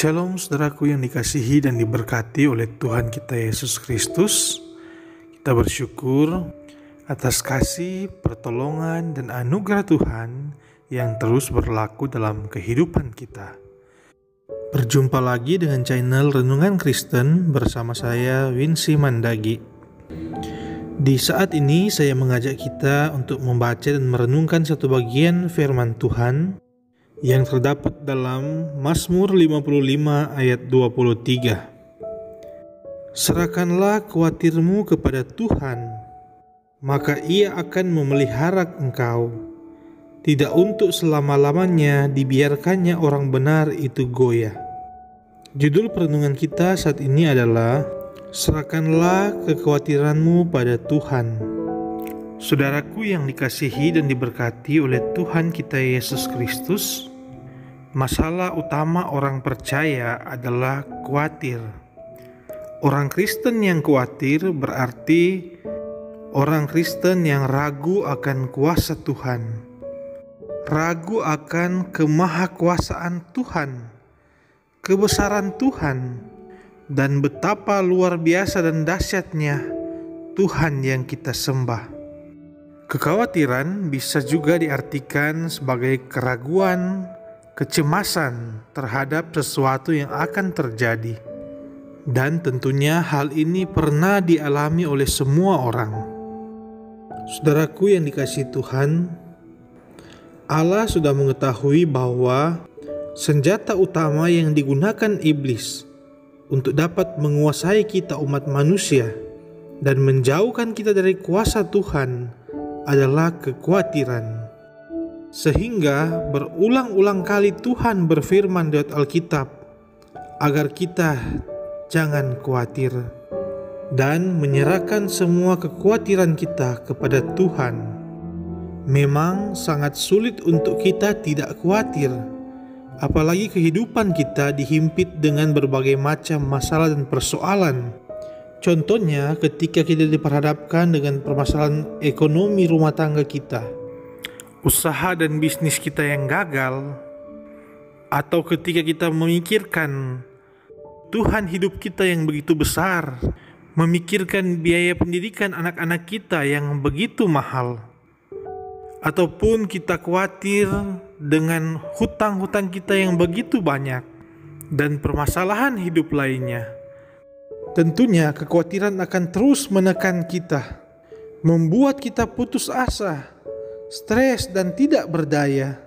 Shalom saudaraku yang dikasihi dan diberkati oleh Tuhan kita Yesus Kristus. Kita bersyukur atas kasih, pertolongan, dan anugerah Tuhan yang terus berlaku dalam kehidupan kita. Berjumpa lagi dengan channel Renungan Kristen bersama saya Wincy Mandagi. Di saat ini saya mengajak kita untuk membaca dan merenungkan satu bagian firman Tuhan yang terdapat dalam Mazmur 55 ayat 23. Serahkanlah khawatirmu kepada Tuhan, maka Ia akan memelihara engkau. Tidak untuk selama-lamanya dibiarkannya orang benar itu goyah. Judul perenungan kita saat ini adalah Serahkanlah kekhawatiranmu pada Tuhan. Saudaraku yang dikasihi dan diberkati oleh Tuhan kita Yesus Kristus, masalah utama orang percaya adalah khawatir. Orang Kristen yang khawatir berarti orang Kristen yang ragu akan kuasa Tuhan, ragu akan kemahakuasaan Tuhan, kebesaran Tuhan, dan betapa luar biasa dan dahsyatnya Tuhan yang kita sembah. Kekhawatiran bisa juga diartikan sebagai keraguan, kecemasan terhadap sesuatu yang akan terjadi. Dan tentunya hal ini pernah dialami oleh semua orang. Saudaraku yang dikasihi Tuhan, Allah sudah mengetahui bahwa senjata utama yang digunakan iblis untuk dapat menguasai kita umat manusia dan menjauhkan kita dari kuasa Tuhan adalah kekhawatiran. Sehingga berulang-ulang kali Tuhan berfirman di Alkitab agar kita jangan khawatir dan menyerahkan semua kekhawatiran kita kepada Tuhan. Memang sangat sulit untuk kita tidak khawatir, apalagi kehidupan kita dihimpit dengan berbagai macam masalah dan persoalan. Contohnya ketika kita diperhadapkan dengan permasalahan ekonomi rumah tangga kita, usaha dan bisnis kita yang gagal, atau ketika kita memikirkan Tuhan hidup kita yang begitu besar, memikirkan biaya pendidikan anak-anak kita yang begitu mahal, ataupun kita khawatir dengan hutang-hutang kita yang begitu banyak, dan permasalahan hidup lainnya. Tentunya kekhawatiran akan terus menekan kita, membuat kita putus asa, stres dan tidak berdaya.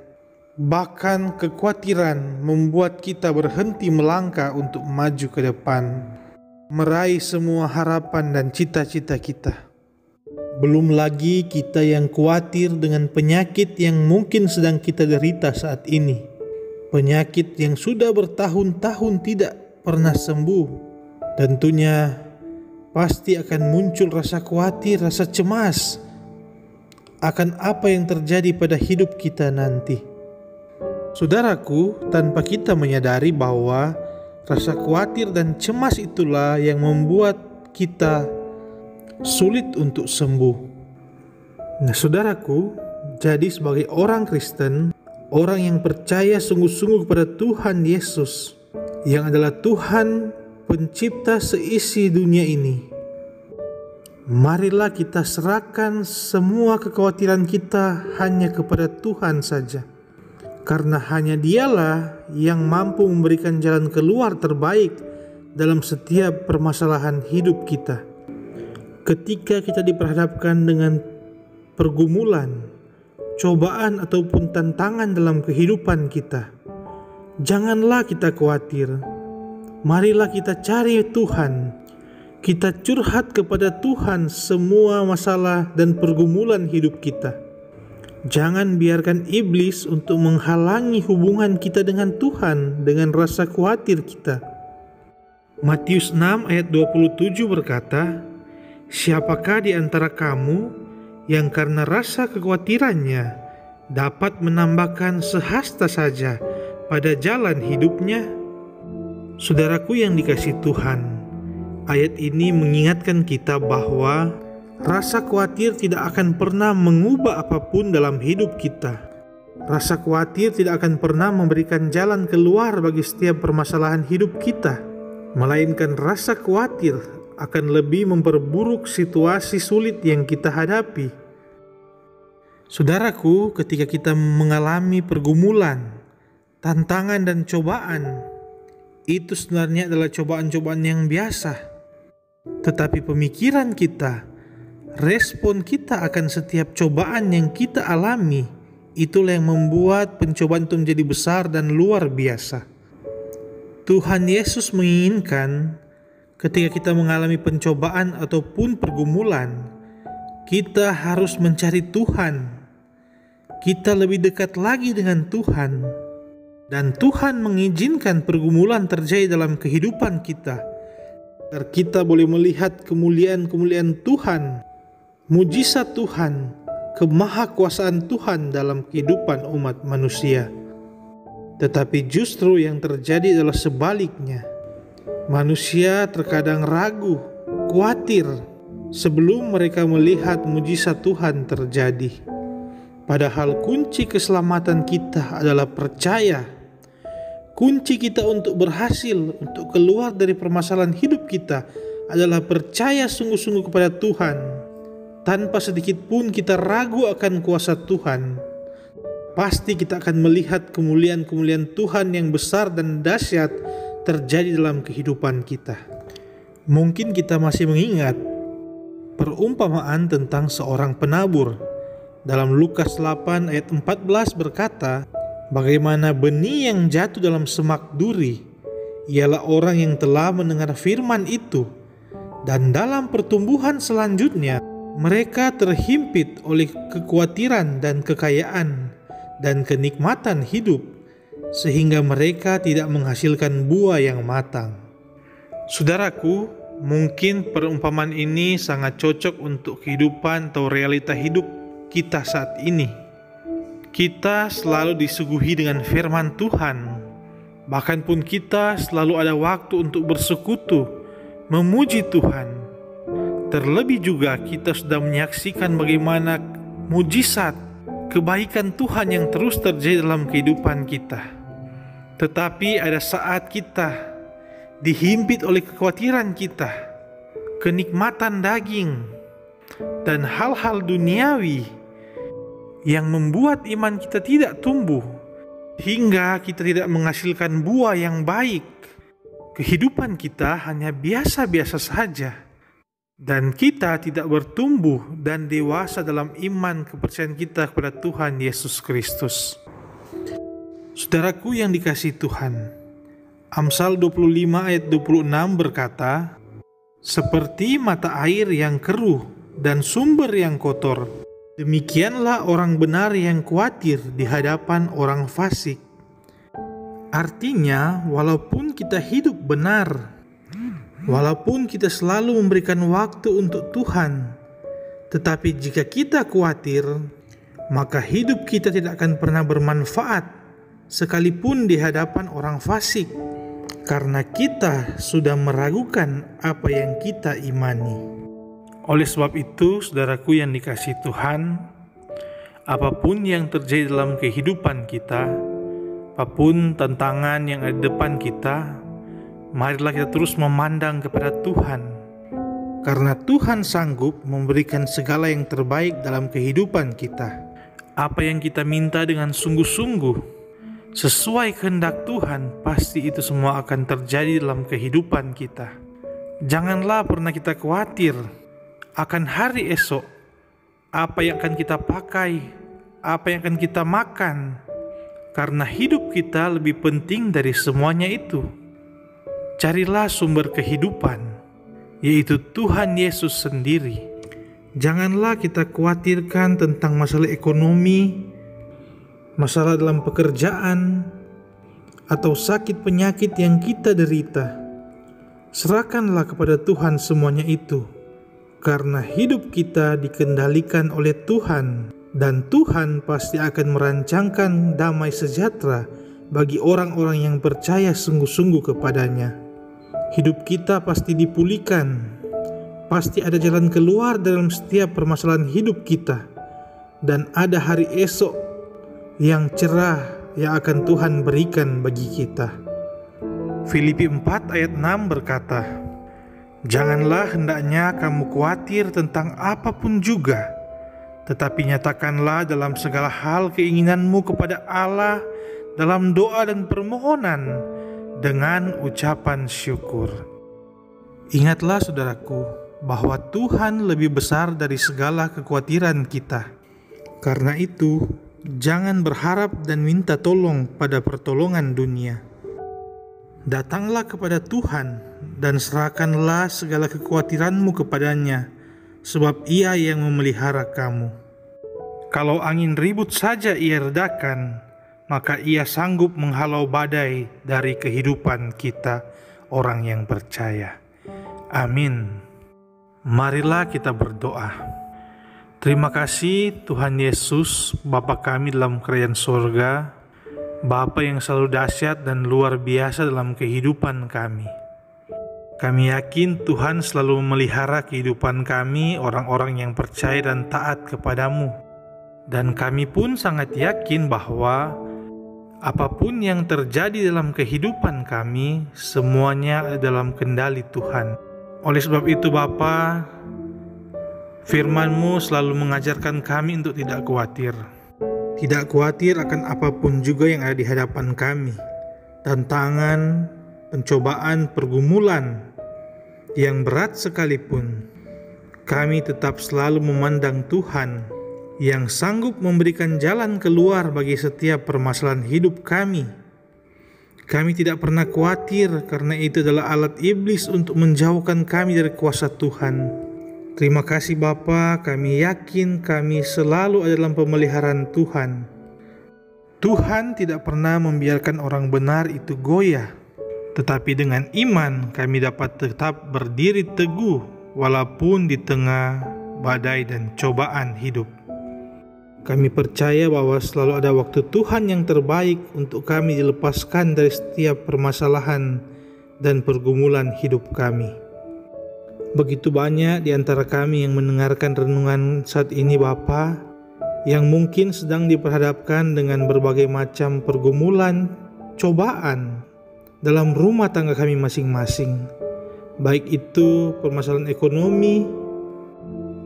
Bahkan kekhawatiran membuat kita berhenti melangkah untuk maju ke depan, meraih semua harapan dan cita-cita kita. Belum lagi kita yang khawatir dengan penyakit yang mungkin sedang kita derita saat ini. Penyakit yang sudah bertahun-tahun tidak pernah sembuh. Tentunya pasti akan muncul rasa khawatir, rasa cemas akan apa yang terjadi pada hidup kita nanti. Saudaraku, tanpa kita menyadari bahwa rasa khawatir dan cemas itulah yang membuat kita sulit untuk sembuh. Nah, saudaraku, jadi sebagai orang Kristen, orang yang percaya sungguh-sungguh kepada Tuhan Yesus, yang adalah Tuhan pencipta seisi dunia ini, marilah kita serahkan semua kekhawatiran kita hanya kepada Tuhan saja. Karena hanya Dialah yang mampu memberikan jalan keluar terbaik dalam setiap permasalahan hidup kita. Ketika kita diperhadapkan dengan pergumulan, cobaan ataupun tantangan dalam kehidupan kita, janganlah kita khawatir. Marilah kita cari Tuhan. Kita curhat kepada Tuhan semua masalah dan pergumulan hidup kita. Jangan biarkan iblis untuk menghalangi hubungan kita dengan Tuhan dengan rasa khawatir kita. Matius 6 ayat 27 berkata, "Siapakah di antara kamu yang karena rasa kekhawatirannya dapat menambahkan sehasta saja pada jalan hidupnya?" Saudaraku yang dikasihi Tuhan, ayat ini mengingatkan kita bahwa rasa khawatir tidak akan pernah mengubah apapun dalam hidup kita. Rasa khawatir tidak akan pernah memberikan jalan keluar bagi setiap permasalahan hidup kita, melainkan rasa khawatir akan lebih memperburuk situasi sulit yang kita hadapi. Saudaraku, ketika kita mengalami pergumulan, tantangan dan cobaan, itu sebenarnya adalah cobaan-cobaan yang biasa. Tetapi pemikiran kita, respon kita akan setiap cobaan yang kita alami, itulah yang membuat pencobaan itu menjadi besar dan luar biasa. Tuhan Yesus menginginkan ketika kita mengalami pencobaan ataupun pergumulan, kita harus mencari Tuhan. Kita lebih dekat lagi dengan Tuhan. Dan Tuhan mengizinkan pergumulan terjadi dalam kehidupan kita, agar kita boleh melihat kemuliaan-kemuliaan Tuhan, mujizat Tuhan, kemahakuasaan Tuhan dalam kehidupan umat manusia. Tetapi justru yang terjadi adalah sebaliknya. Manusia terkadang ragu, khawatir sebelum mereka melihat mujizat Tuhan terjadi. Padahal kunci keselamatan kita adalah percaya. Kunci kita untuk berhasil, untuk keluar dari permasalahan hidup kita adalah percaya sungguh-sungguh kepada Tuhan. Tanpa sedikit pun kita ragu akan kuasa Tuhan, pasti kita akan melihat kemuliaan-kemuliaan Tuhan yang besar dan dahsyat terjadi dalam kehidupan kita. Mungkin kita masih mengingat perumpamaan tentang seorang penabur. Dalam Lukas 8 ayat 14 berkata, bagaimana benih yang jatuh dalam semak duri ialah orang yang telah mendengar firman itu, dan dalam pertumbuhan selanjutnya mereka terhimpit oleh kekhawatiran dan kekayaan dan kenikmatan hidup, sehingga mereka tidak menghasilkan buah yang matang. Saudaraku, mungkin perumpamaan ini sangat cocok untuk kehidupan atau realita hidup kita saat ini. Kita selalu disuguhi dengan firman Tuhan, bahkan pun kita selalu ada waktu untuk bersekutu, memuji Tuhan. Terlebih juga kita sudah menyaksikan bagaimana mujizat, kebaikan Tuhan yang terus terjadi dalam kehidupan kita. Tetapi ada saat kita dihimpit oleh kekhawatiran kita, kenikmatan daging, dan hal-hal duniawi yang membuat iman kita tidak tumbuh, hingga kita tidak menghasilkan buah yang baik. Kehidupan kita hanya biasa-biasa saja, dan kita tidak bertumbuh dan dewasa dalam iman kepercayaan kita kepada Tuhan Yesus Kristus. Saudaraku yang dikasihi Tuhan, Amsal 25 ayat 26 berkata, seperti mata air yang keruh dan sumber yang kotor, demikianlah orang benar yang khawatir di hadapan orang fasik. Artinya, walaupun kita hidup benar, walaupun kita selalu memberikan waktu untuk Tuhan, tetapi jika kita khawatir, maka hidup kita tidak akan pernah bermanfaat, sekalipun di hadapan orang fasik, karena kita sudah meragukan apa yang kita imani. Oleh sebab itu, saudaraku yang dikasihi Tuhan, apapun yang terjadi dalam kehidupan kita, apapun tantangan yang ada di depan kita, marilah kita terus memandang kepada Tuhan. Karena Tuhan sanggup memberikan segala yang terbaik dalam kehidupan kita. Apa yang kita minta dengan sungguh-sungguh, sesuai kehendak Tuhan, pasti itu semua akan terjadi dalam kehidupan kita. Janganlah pernah kita khawatir akan hari esok, apa yang akan kita pakai, apa yang akan kita makan, karena hidup kita lebih penting dari semuanya itu. Carilah sumber kehidupan, yaitu Tuhan Yesus sendiri. Janganlah kita khawatirkan tentang masalah ekonomi, masalah dalam pekerjaan, atau sakit penyakit yang kita derita. Serahkanlah kepada Tuhan semuanya itu. Karena hidup kita dikendalikan oleh Tuhan, dan Tuhan pasti akan merancangkan damai sejahtera bagi orang-orang yang percaya sungguh-sungguh kepadanya. Hidup kita pasti dipulihkan, pasti ada jalan keluar dalam setiap permasalahan hidup kita, dan ada hari esok yang cerah yang akan Tuhan berikan bagi kita. Filipi 4 ayat 6 berkata, "Janganlah hendaknya kamu khawatir tentang apapun juga, tetapi nyatakanlah dalam segala hal keinginanmu kepada Allah dalam doa dan permohonan dengan ucapan syukur." Ingatlah saudaraku, bahwa Tuhan lebih besar dari segala kekhawatiran kita. Karena itu, jangan berharap dan minta tolong pada pertolongan dunia. Datanglah kepada Tuhan dan serahkanlah segala kekhawatiranmu kepadanya, sebab Ia yang memelihara kamu. Kalau angin ribut saja Ia redakan, maka Ia sanggup menghalau badai dari kehidupan kita, orang yang percaya. Amin. Marilah kita berdoa. Terima kasih Tuhan Yesus, Bapa kami dalam kerajaan sorga, Bapa yang selalu dahsyat dan luar biasa dalam kehidupan kami. Kami yakin Tuhan selalu memelihara kehidupan kami, orang-orang yang percaya dan taat kepadamu. Dan kami pun sangat yakin bahwa apapun yang terjadi dalam kehidupan kami, semuanya dalam kendali Tuhan. Oleh sebab itu Bapa, firman-Mu selalu mengajarkan kami untuk tidak khawatir. Tidak khawatir akan apapun juga yang ada di hadapan kami. Tantangan, pencobaan, pergumulan yang berat sekalipun, kami tetap selalu memandang Tuhan yang sanggup memberikan jalan keluar bagi setiap permasalahan hidup kami. Kami tidak pernah khawatir karena itu adalah alat iblis untuk menjauhkan kami dari kuasa Tuhan. Terima kasih Bapa, kami yakin kami selalu ada dalam pemeliharaan Tuhan. Tuhan tidak pernah membiarkan orang benar itu goyah, tetapi dengan iman kami dapat tetap berdiri teguh walaupun di tengah badai dan cobaan hidup. Kami percaya bahwa selalu ada waktu Tuhan yang terbaik untuk kami dilepaskan dari setiap permasalahan dan pergumulan hidup kami. Begitu banyak di antara kami yang mendengarkan renungan saat ini Bapa, yang mungkin sedang diperhadapkan dengan berbagai macam pergumulan, cobaan dalam rumah tangga kami masing-masing. Baik itu permasalahan ekonomi,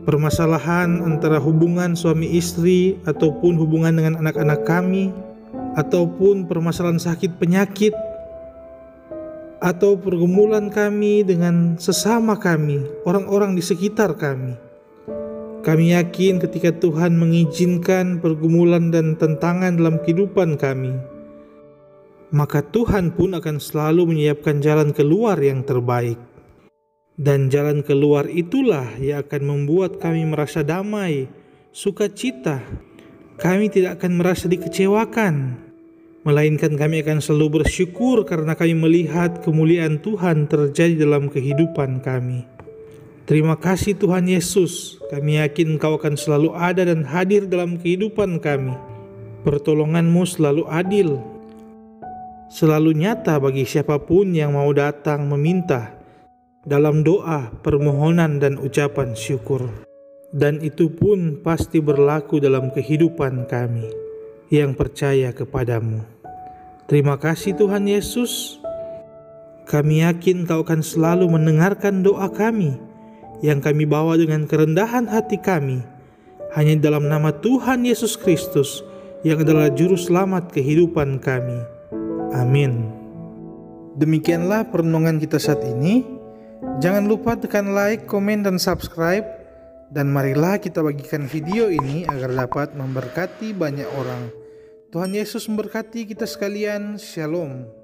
permasalahan antara hubungan suami istri, ataupun hubungan dengan anak-anak kami, ataupun permasalahan sakit penyakit, atau pergumulan kami dengan sesama kami, orang-orang di sekitar kami. Kami yakin ketika Tuhan mengizinkan pergumulan dan tantangan dalam kehidupan kami, maka Tuhan pun akan selalu menyiapkan jalan keluar yang terbaik. Dan jalan keluar itulah yang akan membuat kami merasa damai, sukacita. Kami tidak akan merasa dikecewakan, melainkan kami akan selalu bersyukur karena kami melihat kemuliaan Tuhan terjadi dalam kehidupan kami. Terima kasih Tuhan Yesus, kami yakin Engkau akan selalu ada dan hadir dalam kehidupan kami. Pertolongan-Mu selalu adil, selalu nyata bagi siapapun yang mau datang meminta dalam doa, permohonan, dan ucapan syukur. Dan itu pun pasti berlaku dalam kehidupan kami yang percaya kepadamu. Terima kasih Tuhan Yesus. Kami yakin Kau akan selalu mendengarkan doa kami yang kami bawa dengan kerendahan hati kami, hanya dalam nama Tuhan Yesus Kristus yang adalah Juru Selamat kehidupan kami. Amin. Demikianlah perenungan kita saat ini. Jangan lupa tekan like, komen, dan subscribe. Dan marilah kita bagikan video ini agar dapat memberkati banyak orang. Tuhan Yesus memberkati kita sekalian. Shalom.